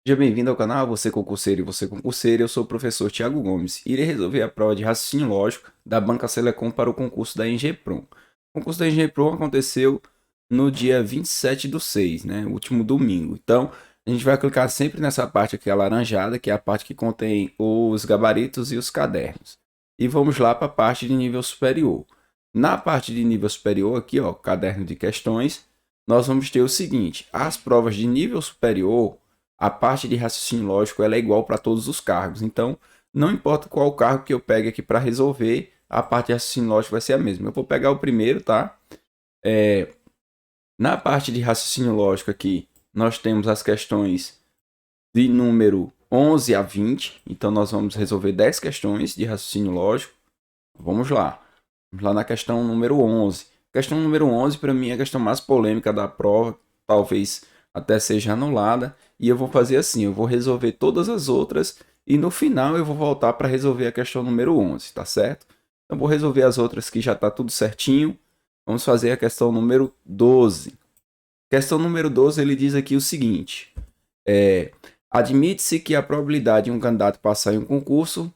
Seja bem-vindo ao canal, você concurseiro e você concurseira, eu sou o professor Thiago Gomes e irei resolver a prova de raciocínio lógico da Banca Selecom para o concurso da Engeprom. O concurso da Engeprom aconteceu no dia 27/6, né, último domingo. Então, a gente vai clicar sempre nessa parte aqui alaranjada, que é a parte que contém os gabaritos e os cadernos. E vamos lá para a parte de nível superior. Na parte de nível superior aqui, ó, caderno de questões, nós vamos ter o seguinte: as provas de nível superior, a parte de raciocínio lógico ela é igual para todos os cargos. Então, não importa qual cargo que eu pegue aqui para resolver, a parte de raciocínio lógico vai ser a mesma. Eu vou pegar o primeiro, tá? Na parte de raciocínio lógico aqui, nós temos as questões de número 11 a 20. Então, nós vamos resolver 10 questões de raciocínio lógico. Vamos lá. Vamos lá na questão número 11. Questão número 11, para mim, é a questão mais polêmica da prova. Talvez até seja anulada. E eu vou fazer assim, eu vou resolver todas as outras e no final eu vou voltar para resolver a questão número 11, tá certo? Então, vou resolver as outras que já está tudo certinho. Vamos fazer a questão número 12. Questão número 12, ele diz aqui o seguinte. Admite-se que a probabilidade de um candidato passar em um concurso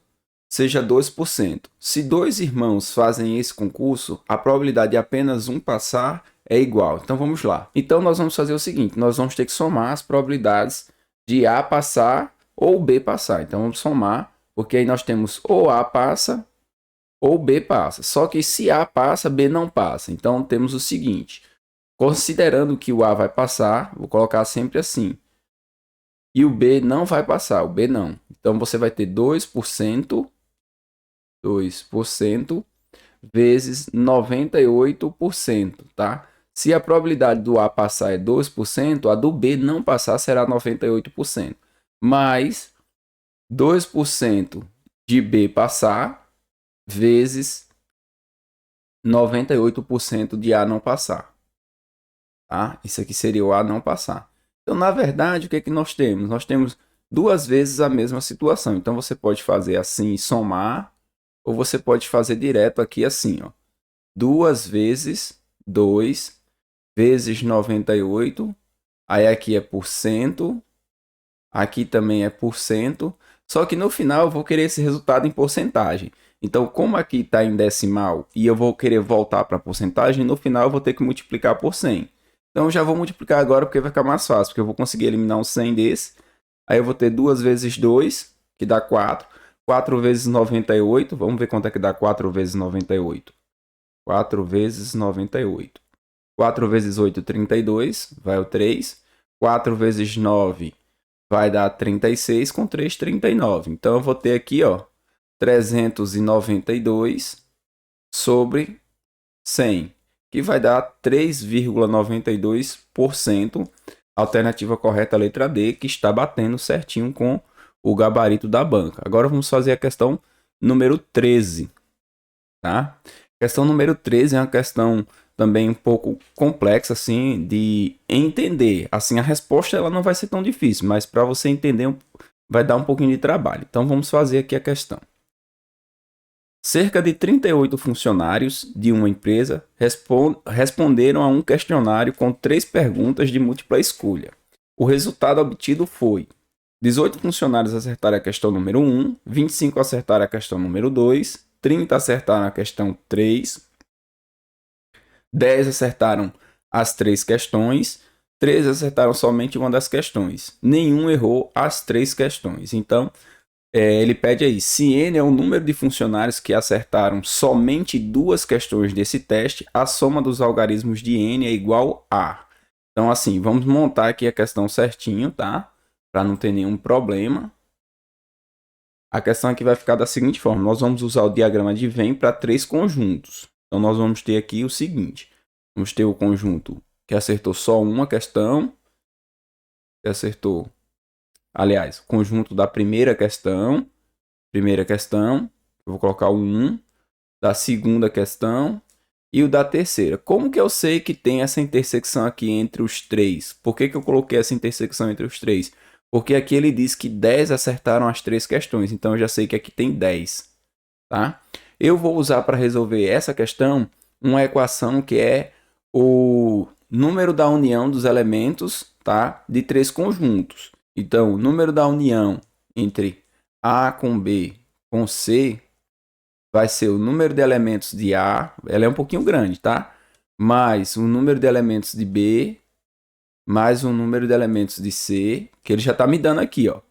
seja 2%. Se dois irmãos fazem esse concurso, a probabilidade de apenas um passar é igual. Então vamos lá. Então nós vamos fazer o seguinte, nós vamos ter que somar as probabilidades de A passar ou B passar. Então vamos somar, porque aí nós temos ou A passa ou B passa. Só que se A passa, B não passa. Então temos o seguinte, considerando que o A vai passar, vou colocar sempre assim, e o B não vai passar, o B não. Então você vai ter 2% vezes 98%, tá? Se a probabilidade do A passar é 2%, a do B não passar será 98%. Mais 2% de B passar vezes 98% de A não passar. Tá? Isso aqui seria o A não passar. Então, na verdade, o que é que nós temos? Nós temos duas vezes a mesma situação. Então, você pode fazer assim, somar, ou você pode fazer direto aqui assim, ó. 2 vezes 2 vezes 98. Aí aqui é por cento. Aqui também é por cento. Só que no final eu vou querer esse resultado em porcentagem. Então, como aqui está em decimal e eu vou querer voltar para porcentagem, no final eu vou ter que multiplicar por 100. Então, eu já vou multiplicar agora porque vai ficar mais fácil, porque eu vou conseguir eliminar um 100 desse. Aí eu vou ter 2 vezes 2, que dá 4. 4 vezes 98, vamos ver quanto é que dá 4 vezes 98. 4 vezes 98. 4 vezes 8, 32, vai o 3. 4 vezes 9 vai dar 36, com 3, 39. Então, eu vou ter aqui, ó, 392 sobre 100, que vai dar 3,92%. Alternativa correta, letra D, que está batendo certinho com o gabarito da banca. Agora vamos fazer a questão número 13, tá? Questão número 13 é uma questão também um pouco complexa assim de entender. Assim, a resposta ela não vai ser tão difícil, mas para você entender vai dar um pouquinho de trabalho. Então vamos fazer aqui a questão. Cerca de 38 funcionários de uma empresa responderam a um questionário com 3 perguntas de múltipla escolha. O resultado obtido foi: 18 funcionários acertaram a questão número 1, 25 acertaram a questão número 2, 30 acertaram a questão 3, 10 acertaram as 3 questões, 13 acertaram somente uma das questões. Nenhum errou as 3 questões. Então, ele pede aí, se N é o número de funcionários que acertaram somente 2 questões desse teste, a soma dos algarismos de N é igual a. Então, assim, vamos montar aqui a questão certinho, tá? Para não ter nenhum problema. A questão aqui vai ficar da seguinte forma. Nós vamos usar o diagrama de Venn para 3 conjuntos. Então, nós vamos ter aqui o seguinte. Vamos ter o conjunto que acertou só uma questão. Que acertou... Aliás, o conjunto da primeira questão, eu vou colocar o 1, da segunda questão e o da terceira. Como que eu sei que tem essa intersecção aqui entre os 3? Por que eu coloquei essa intersecção entre os 3? Porque aqui ele diz que 10 acertaram as 3 questões, então eu já sei que aqui tem 10. Tá? Eu vou usar para resolver essa questão uma equação que é o número da união dos elementos, tá, de 3 conjuntos. Então, o número da união entre A com B com C vai ser o número de elementos de A, ela é um pouquinho grande, tá? Mais o número de elementos de B, mais o número de elementos de C, que ele já tá me dando aqui, ó.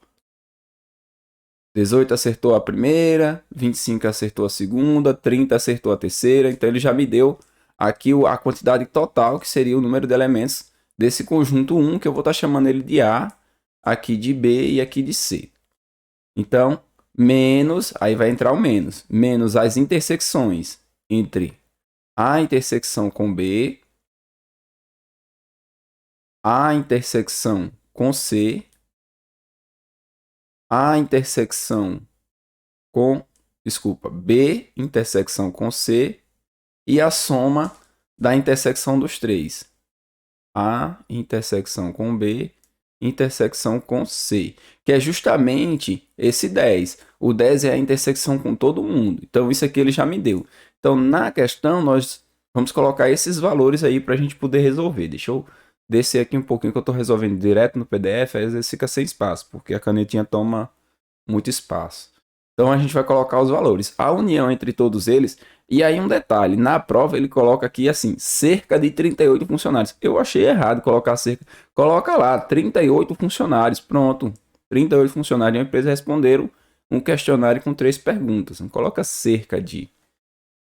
18 acertou a primeira, 25 acertou a segunda, 30 acertou a terceira, então ele já me deu aqui a quantidade total, que seria o número de elementos desse conjunto 1, que eu vou estar chamando ele de A, aqui de B e aqui de C. Então, menos, aí vai entrar o menos as intersecções entre A intersecção com B, A intersecção com C, A intersecção com, desculpa, B intersecção com C e a soma da intersecção dos três. A intersecção com B, intersecção com C, que é justamente esse 10. O 10 é a intersecção com todo mundo. Então, isso aqui ele já me deu. Então, na questão, nós vamos colocar esses valores aí para a gente poder resolver. Deixa eu descer aqui um pouquinho, que eu estou resolvendo direto no PDF, às vezes fica sem espaço, porque a canetinha toma muito espaço. Então, a gente vai colocar os valores. A união entre todos eles. E aí um detalhe, na prova ele coloca aqui assim, cerca de 38 funcionários. Eu achei errado colocar cerca. Coloca lá, 38 funcionários, pronto. 38 funcionários de uma empresa responderam um questionário com 3 perguntas. Não coloca cerca de.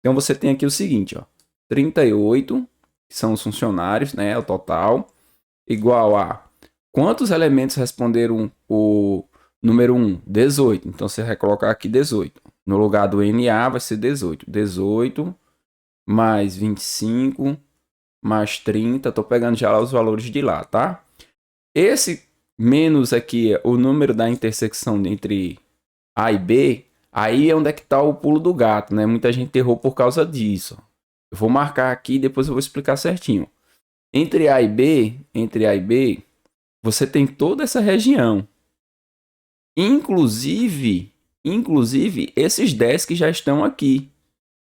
Então você tem aqui o seguinte, ó. 38, que são os funcionários, né, o total, igual a quantos elementos responderam o número 1? 18. Então você vai colocar aqui 18. No lugar do NA vai ser 18. 18 mais 25 mais 30. Estou pegando já os valores de lá, tá? Esse menos aqui, o número da intersecção entre A e B, aí é onde é que está o pulo do gato, né? Muita gente errou por causa disso. Eu vou marcar aqui e depois eu vou explicar certinho. Entre A e B, você tem toda essa região. Inclusive esses 10 que já estão aqui.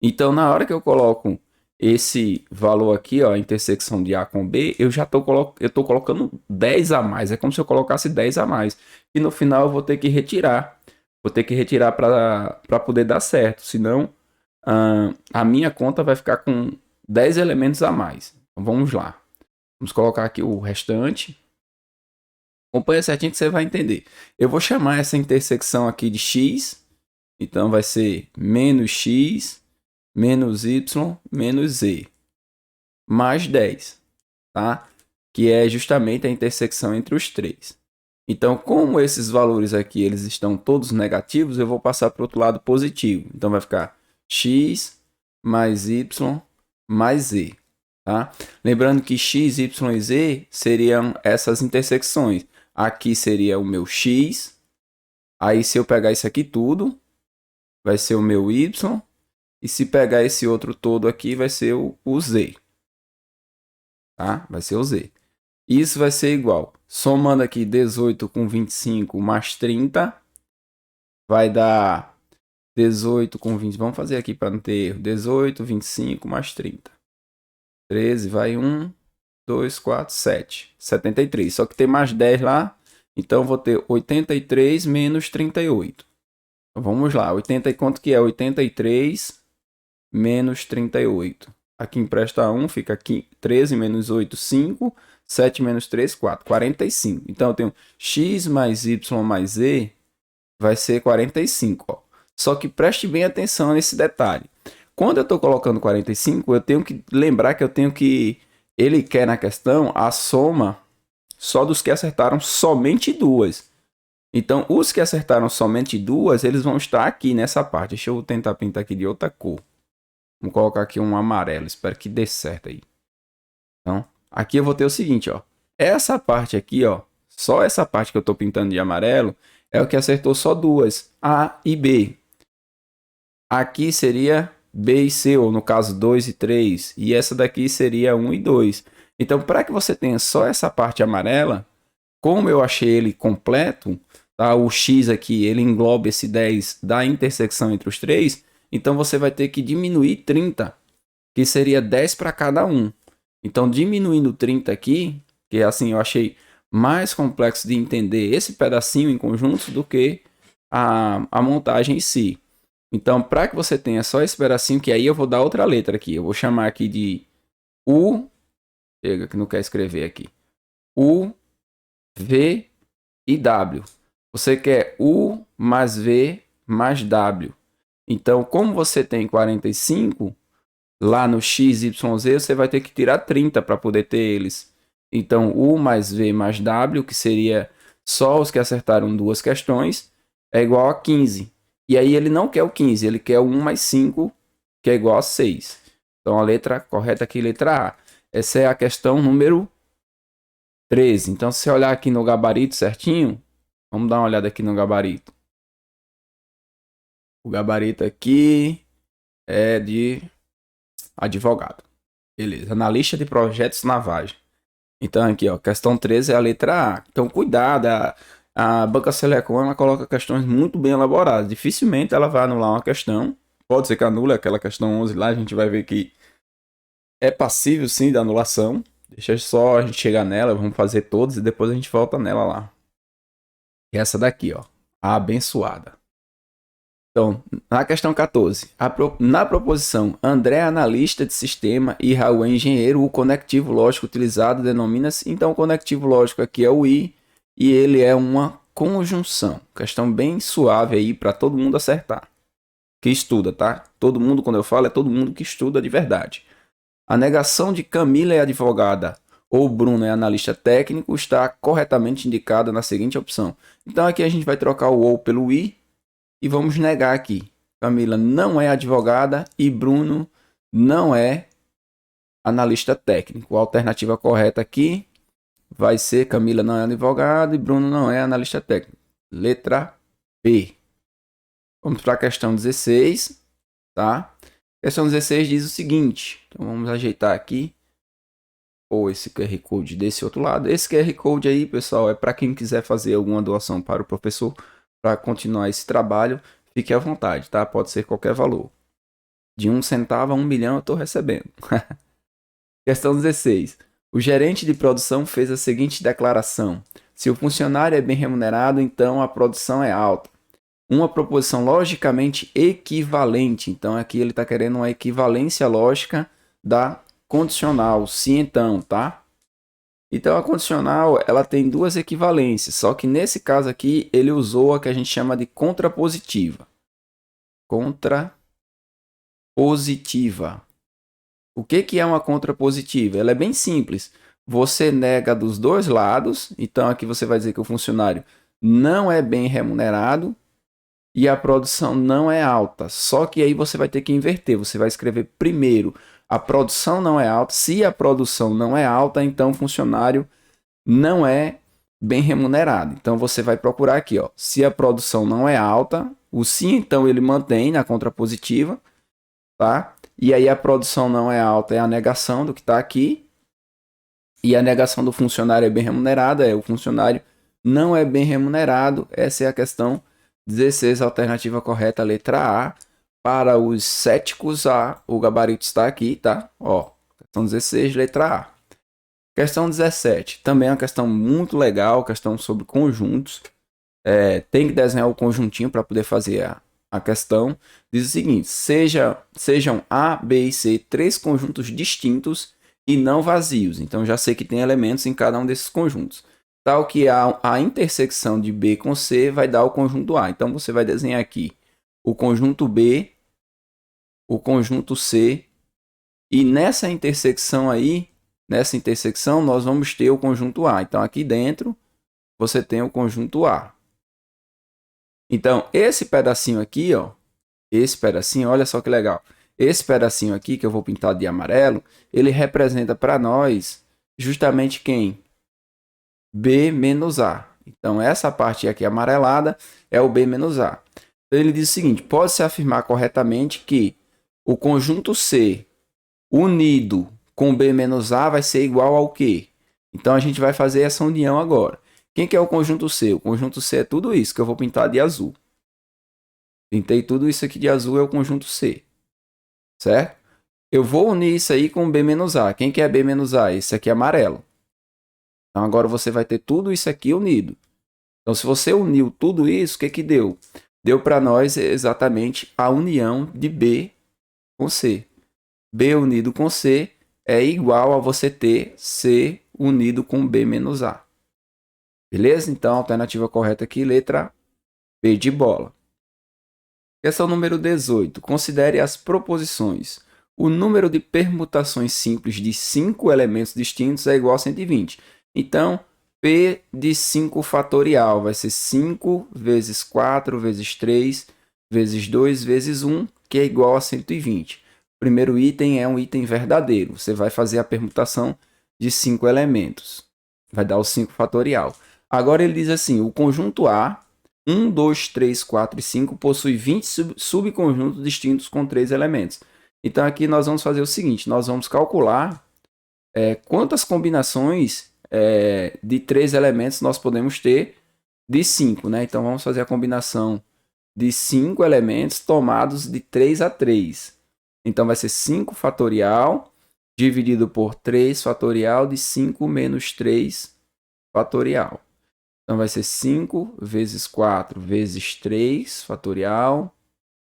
Então, na hora que eu coloco esse valor aqui, ó, a intersecção de A com B, eu já tô colocando 10 a mais. É como se eu colocasse 10 a mais. E no final eu vou ter que retirar. Vou ter que retirar para poder dar certo. Senão, a minha conta vai ficar com 10 elementos a mais. Então, vamos lá. Vamos colocar aqui o restante. Acompanha certinho que você vai entender. Eu vou chamar essa intersecção aqui de x. Então vai ser menos x, menos y, menos z. Mais 10. Tá? Que é justamente a intersecção entre os três. Então, como esses valores aqui eles estão todos negativos, eu vou passar para o outro lado positivo. Então vai ficar x mais y mais z. Tá? Lembrando que x, y e z seriam essas intersecções. Aqui seria o meu x. Aí se eu pegar isso aqui tudo, vai ser o meu y. E se pegar esse outro todo aqui, vai ser o z. Tá? Vai ser o z. Isso vai ser igual. Somando aqui 18 com 25 mais 30. Vai dar 18 com 20. Vamos fazer aqui para não ter erro. 18, 25 mais 30. 13, vai 1, 2, 4, 7. 73. Só que tem mais 10 lá. Então, vou ter 83 menos 38. Então, vamos lá. 80, quanto que é? 83 menos 38. Aqui empresta 1, fica aqui 13 menos 8, 5. 7 menos 3, 4. 45. Então, eu tenho x mais y mais z vai ser 45. Ó. Só que preste bem atenção nesse detalhe. Quando eu estou colocando 45, eu tenho que lembrar que eu tenho que... Ele quer na questão a soma só dos que acertaram somente duas. Então, os que acertaram somente duas, eles vão estar aqui nessa parte. Deixa eu tentar pintar aqui de outra cor. Vamos colocar aqui um amarelo. Espero que dê certo aí. Então, aqui eu vou ter o seguinte, ó. Essa parte aqui, ó. Só essa parte que eu estou pintando de amarelo é o que acertou só duas. A e B. Aqui seria B e C, ou no caso 2 e 3. E essa daqui seria 1 e 2. Então, para que você tenha só essa parte amarela, como eu achei ele completo, tá? O X aqui, ele engloba esse 10 da intersecção entre os três, então você vai ter que diminuir 30, que seria 10 para cada um. Então, diminuindo 30 aqui, que assim eu achei mais complexo de entender esse pedacinho em conjunto do que a montagem em si. Então, para que você tenha só esse pedacinho, que aí eu vou dar outra letra aqui. Eu vou chamar aqui de U. Chega que não quer escrever aqui. U, V e W. Você quer U mais V mais W. Então, como você tem 45, lá no X, Y, Z, você vai ter que tirar 30 para poder ter eles. Então, U mais V mais W, que seria só os que acertaram duas questões, é igual a 15. E aí ele não quer o 15, ele quer o 1 mais 5, que é igual a 6. Então, a letra correta aqui, letra A. Essa é a questão número 13. Então, se você olhar aqui no gabarito certinho, vamos dar uma olhada aqui no gabarito. O gabarito aqui é de advogado. Beleza. Analista de projetos navais. Então, aqui, ó, questão 13 é a letra A. Então, cuidado. A Banca Selecom, ela coloca questões muito bem elaboradas. Dificilmente ela vai anular uma questão. Pode ser que anule aquela questão 11 lá. A gente vai ver que é passível, sim, da anulação. Deixa só a gente chegar nela. Vamos fazer todas e depois a gente volta nela lá. E essa daqui, ó. A abençoada. Então, na questão 14, na proposição André é analista de sistema e Raul é engenheiro, o conectivo lógico utilizado denomina-se. Então, o conectivo lógico aqui é o I e ele é uma conjunção. Questão bem suave aí para todo mundo acertar. Que estuda, tá? Todo mundo, quando eu falo, é todo mundo que estuda de verdade. A negação de Camila é advogada ou Bruno é analista técnico está corretamente indicada na seguinte opção. Então, aqui a gente vai trocar o ou pelo I. E vamos negar aqui. Camila não é advogada e Bruno não é analista técnico. A alternativa correta aqui vai ser Camila não é advogada e Bruno não é analista técnico. Letra B. Vamos para a questão 16, tá? A questão 16 diz o seguinte. Então vamos ajeitar aqui. Ou esse QR Code desse outro lado. Esse QR Code aí, pessoal, é para quem quiser fazer alguma doação para o professor para continuar esse trabalho, fique à vontade, tá? Pode ser qualquer valor. De 1 centavo a 1 milhão eu estou recebendo. Questão 16. O gerente de produção fez a seguinte declaração. Se o funcionário é bem remunerado, então a produção é alta. Uma proposição logicamente equivalente. Então aqui ele está querendo uma equivalência lógica da condicional. Se então, tá? Então a condicional ela tem duas equivalências, só que nesse caso aqui ele usou a que a gente chama de contrapositiva. Contrapositiva. O que é uma contrapositiva? Ela é bem simples. Você nega dos dois lados, então aqui você vai dizer que o funcionário não é bem remunerado e a produção não é alta. Só que aí você vai ter que inverter, você vai escrever primeiro a produção não é alta. Se a produção não é alta, então o funcionário não é bem remunerado. Então você vai procurar aqui, ó. Se a produção não é alta, o se então ele mantém na contrapositiva, tá? E aí a produção não é alta é a negação do que está aqui. E a negação do funcionário é bem remunerado, é o funcionário não é bem remunerado. Essa é a questão 16, alternativa correta, letra A. Para os céticos, o gabarito está aqui, tá? Ó, questão 16, letra A. Questão 17, também é uma questão muito legal, questão sobre conjuntos. Tem que desenhar o conjuntinho para poder fazer a questão. Diz o seguinte, sejam A, B e C três conjuntos distintos e não vazios. Então já sei que tem elementos em cada um desses conjuntos. Tal que a intersecção de B com C vai dar o conjunto A. Então você vai desenhar aqui o conjunto B, o conjunto C, e nessa intersecção aí, nós vamos ter o conjunto A. Então aqui dentro você tem o conjunto A. Então esse pedacinho aqui, ó, esse pedacinho, olha só que legal. Esse pedacinho aqui que eu vou pintar de amarelo, ele representa para nós justamente quem? B menos A. Então essa parte aqui amarelada é o B menos A. Então, ele diz o seguinte, pode-se afirmar corretamente que o conjunto C unido com B menos A vai ser igual ao quê? Então a gente vai fazer essa união agora. Quem que é o conjunto C? O conjunto C é tudo isso que eu vou pintar de azul. Pintei tudo isso aqui de azul, é o conjunto C. Certo? Eu vou unir isso aí com B menos A. Quem que é B menos A? Esse aqui é amarelo. Então agora você vai ter tudo isso aqui unido. Então se você uniu tudo isso, o que que deu? Deu para nós exatamente a união de B com C. B unido com C é igual a você ter C unido com B menos A. Beleza? Então a alternativa correta aqui, letra B de bola. Questão número 18. Considere as proposições. O número de permutações simples de 5 elementos distintos é igual a 120. Então, P de 5 fatorial vai ser 5 vezes 4 vezes 3 vezes 2 vezes 1, que é igual a 120. O primeiro item é um item verdadeiro. Você vai fazer a permutação de 5 elementos. Vai dar o 5 fatorial. Agora ele diz assim, o conjunto A 1, 2, 3, 4 e 5 possui 20 subconjuntos distintos com 3 elementos. Então aqui nós vamos fazer o seguinte, nós vamos calcular quantas combinações de 3 elementos nós podemos ter de 5. Né? Então vamos fazer a combinação de 5 elementos tomados de 3 a 3. Então vai ser 5 fatorial dividido por 3 fatorial de 5 menos 3 fatorial. Então, vai ser 5 vezes 4 vezes 3 fatorial.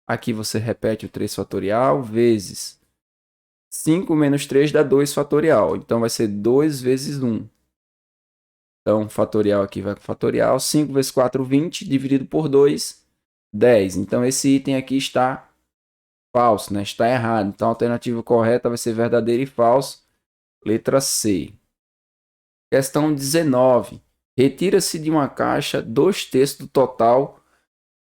Aqui você repete o 3 fatorial vezes 5 menos 3 dá 2 fatorial. Então, vai ser 2 vezes 1. Então, fatorial aqui vai com fatorial. 5 vezes 4, 20. Dividido por 2, 10. Então, esse item aqui está falso, né? Está errado. Então, a alternativa correta vai ser verdadeiro e falso. Letra C. Questão 19. Retira-se de uma caixa 2/3 do total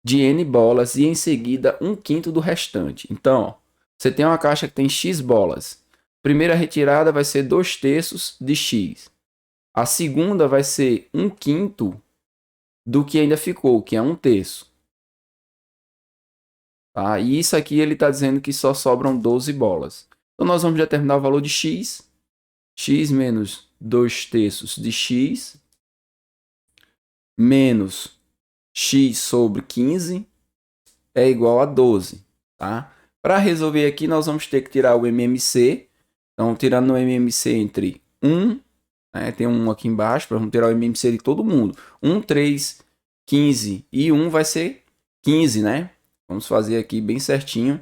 de N bolas e em seguida 1/5 do restante. Então, você tem uma caixa que tem X bolas. Primeira retirada vai ser 2/3 de X. A segunda vai ser 1/5 do que ainda ficou, que é 1/3. Tá? E isso aqui ele está dizendo que só sobram 12 bolas. Então, nós vamos determinar o valor de X. X menos 2/3 de X menos x sobre 15 é igual a 12. Tá? Para resolver aqui, nós vamos ter que tirar o MMC. Então, tirando o MMC entre 1, né, tem um aqui embaixo, vamos tirar o MMC de todo mundo. 1, 3, 15 e 1 vai ser 15, né? Vamos fazer aqui bem certinho,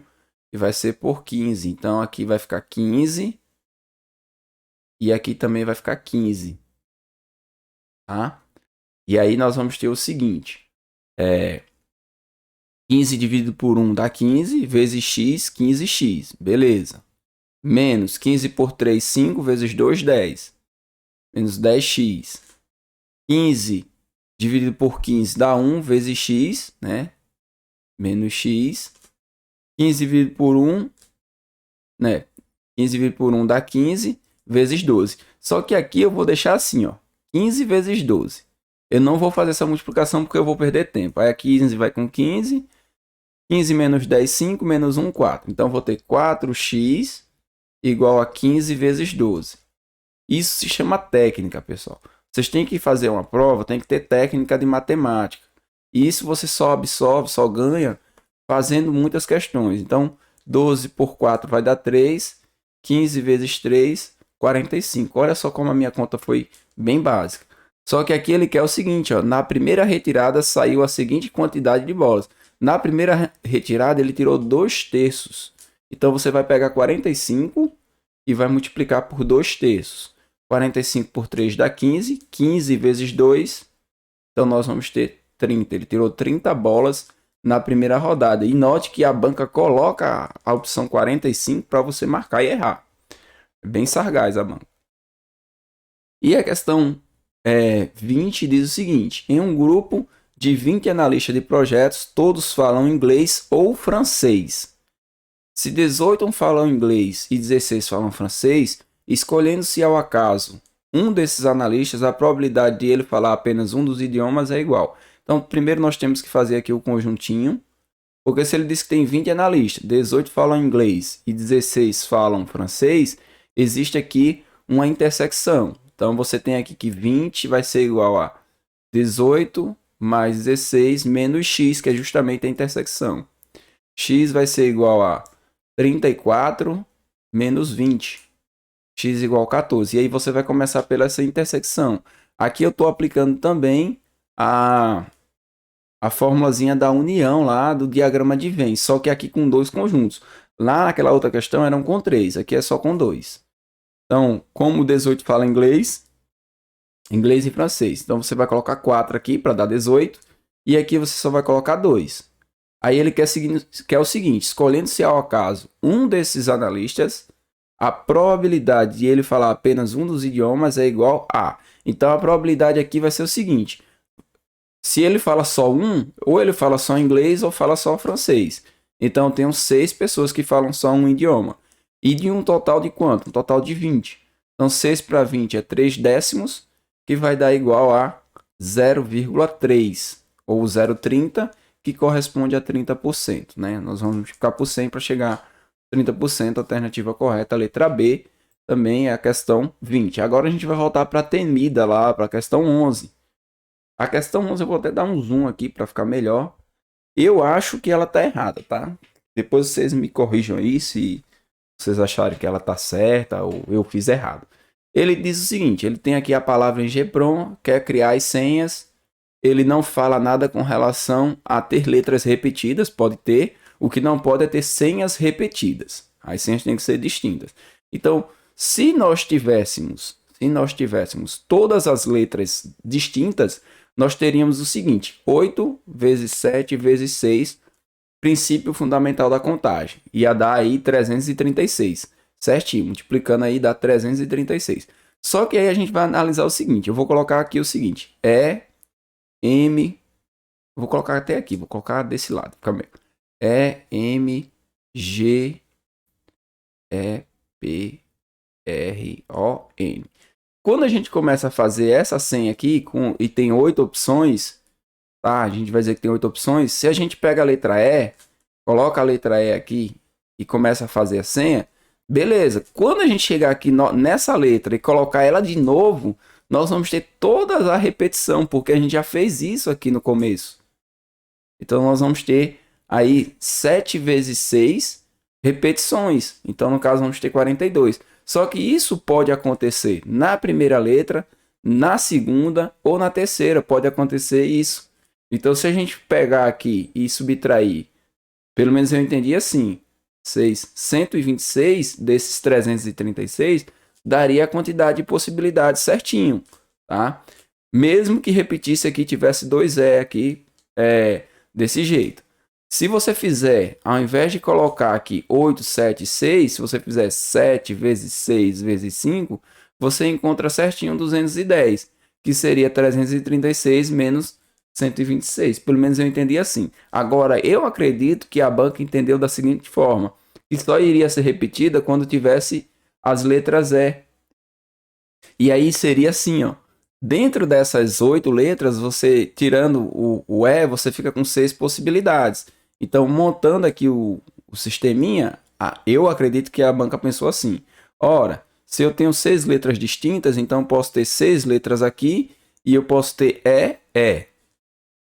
e vai ser por 15. Então, aqui vai ficar 15 e aqui também vai ficar 15. Tá? E aí nós vamos ter o seguinte, 15 dividido por 1 dá 15, vezes x, 15x, beleza. Menos 15 por 3, 5, vezes 2, 10. Menos 10x. 15 dividido por 15 dá 1, vezes x, né? Menos x. 15 dividido por 1, né? 15 dividido por 1 dá 15, vezes 12. Só que aqui eu vou deixar assim, ó, 15 vezes 12. Eu não vou fazer essa multiplicação porque eu vou perder tempo. Aí a 15 vai com 15. 15 menos 10, 5. Menos 1, 4. Então, vou ter 4x igual a 15 vezes 12. Isso se chama técnica, pessoal. Vocês têm que fazer uma prova, tem que ter técnica de matemática. E isso você só absorve, só ganha fazendo muitas questões. Então, 12 por 4 vai dar 3. 15 vezes 3, 45. Olha só como a minha conta foi bem básica. Só que aqui ele quer o seguinte, ó, na primeira retirada saiu a seguinte quantidade de bolas. Na primeira retirada ele tirou 2/3. Então você vai pegar 45 e vai multiplicar por 2/3. 45 por 3 dá 15. 15 vezes 2. Então nós vamos ter 30. Ele tirou 30 bolas na primeira rodada. E note que a banca coloca a opção 45 para você marcar e errar. Bem sagaz a banca. E a questão 20 diz o seguinte: em um grupo de 20 analistas de projetos, todos falam inglês ou francês. Se 18 falam inglês e 16 falam francês, escolhendo-se ao acaso um desses analistas, a probabilidade de ele falar apenas um dos idiomas é igual. Então, primeiro nós temos que fazer aqui o conjuntinho, porque se ele diz que tem 20 analistas, 18 falam inglês e 16 falam francês, existe aqui uma intersecção. Então, você tem aqui que 20 vai ser igual a 18 mais 16 menos x, que é justamente a intersecção. X vai ser igual a 34 menos 20. X igual a 14. E aí você vai começar pela essa intersecção. Aqui eu estou aplicando também a formulazinha da união lá do diagrama de Venn, só que aqui com dois conjuntos. Lá naquela outra questão eram com três, aqui é só com dois. Então, como o 18 fala inglês e francês, então você vai colocar 4 aqui para dar 18, e aqui você só vai colocar 2. Aí ele quer o seguinte, escolhendo-se ao acaso um desses analistas, a probabilidade de ele falar apenas um dos idiomas é igual a. Então a probabilidade aqui vai ser o seguinte, se ele fala só um, ou ele fala só inglês ou fala só francês. Então tem 6 pessoas que falam só um idioma. E de um total de quanto? Um total de 20. Então 6 para 20 é 3 décimos, que vai dar igual a 0,3 ou 0,30, que corresponde a 30%. Né? Nós vamos multiplicar por 100 para chegar a 30%, a alternativa correta, a letra B, também é a questão 20. Agora a gente vai voltar para a temida lá, para a questão 11. A questão 11 eu vou até dar um zoom aqui para ficar melhor. Eu acho que ela tá errada, tá? Depois vocês me corrijam aí se vocês acharem que ela tá certa ou eu fiz errado. Ele diz o seguinte, ele tem aqui a palavra em GPROM, quer criar as senhas. Ele não fala nada com relação a ter letras repetidas, pode ter. O que não pode é ter senhas repetidas. As senhas têm que ser distintas. Então, se nós tivéssemos todas as letras distintas, nós teríamos o seguinte, 8 vezes 7 vezes 6, princípio fundamental da contagem. Ia dar aí 336, certinho, multiplicando aí dá 336. Só que aí a gente vai analisar o seguinte, eu vou colocar aqui o seguinte, vou colocar até aqui, vou colocar desse lado, fica bem. M, G, E, P, R, O, N. Quando a gente começa a fazer essa senha aqui e tem 8 opções, tá? A gente vai dizer que tem 8 opções. Se a gente pega a letra E, coloca a letra E aqui e começa a fazer a senha, beleza. Quando a gente chegar aqui nessa letra e colocar ela de novo, nós vamos ter toda a repetição, porque a gente já fez isso aqui no começo. Então nós vamos ter aí 7 vezes 6 repetições. Então no caso vamos ter 42. Só que isso pode acontecer na primeira letra, na segunda ou na terceira. Pode acontecer isso. Então, se a gente pegar aqui e subtrair, pelo menos eu entendi assim, 126 desses 336 daria a quantidade de possibilidades certinho, tá? Mesmo que repetisse aqui, tivesse 2E aqui, desse jeito. Se você fizer, ao invés de colocar aqui 8, 7, 6, se você fizer 7 vezes 6 vezes 5, você encontra certinho 210, que seria 336 menos 126. Pelo menos eu entendi assim. Agora, eu acredito que a banca entendeu da seguinte forma, que só iria ser repetida quando tivesse as letras E. E aí seria assim, ó. Dentro dessas 8 letras, você tirando o E, você fica com 6 possibilidades. Então, montando aqui o sisteminha, eu acredito que a banca pensou assim. Ora, se eu tenho 6 letras distintas, então eu posso ter 6 letras aqui e eu posso ter E.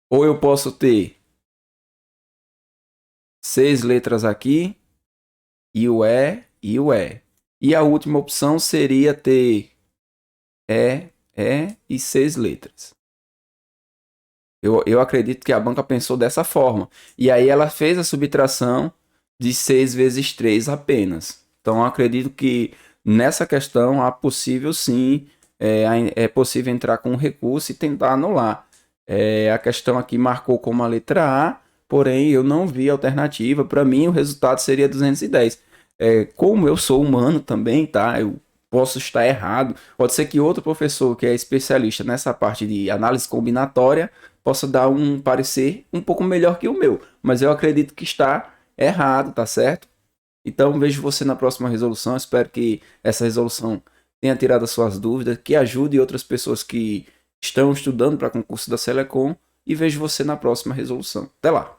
Ou eu posso ter 6 letras aqui e o E e o E. E a última opção seria ter E e 6 letras. Eu acredito que a banca pensou dessa forma. E aí ela fez a subtração de 6 vezes 3 apenas. Então eu acredito que nessa questão há possível sim, é possível entrar com um recurso e tentar anular. A questão aqui marcou como a letra A, porém eu não vi alternativa. Para mim o resultado seria 210. Como eu sou humano também, tá? Eu posso estar errado. Pode ser que outro professor que é especialista nessa parte de análise combinatória possa dar um parecer um pouco melhor que o meu, mas eu acredito que está errado, tá certo? Então vejo você na próxima resolução, espero que essa resolução tenha tirado as suas dúvidas, que ajude outras pessoas que estão estudando para concurso da Selecom e vejo você na próxima resolução. Até lá!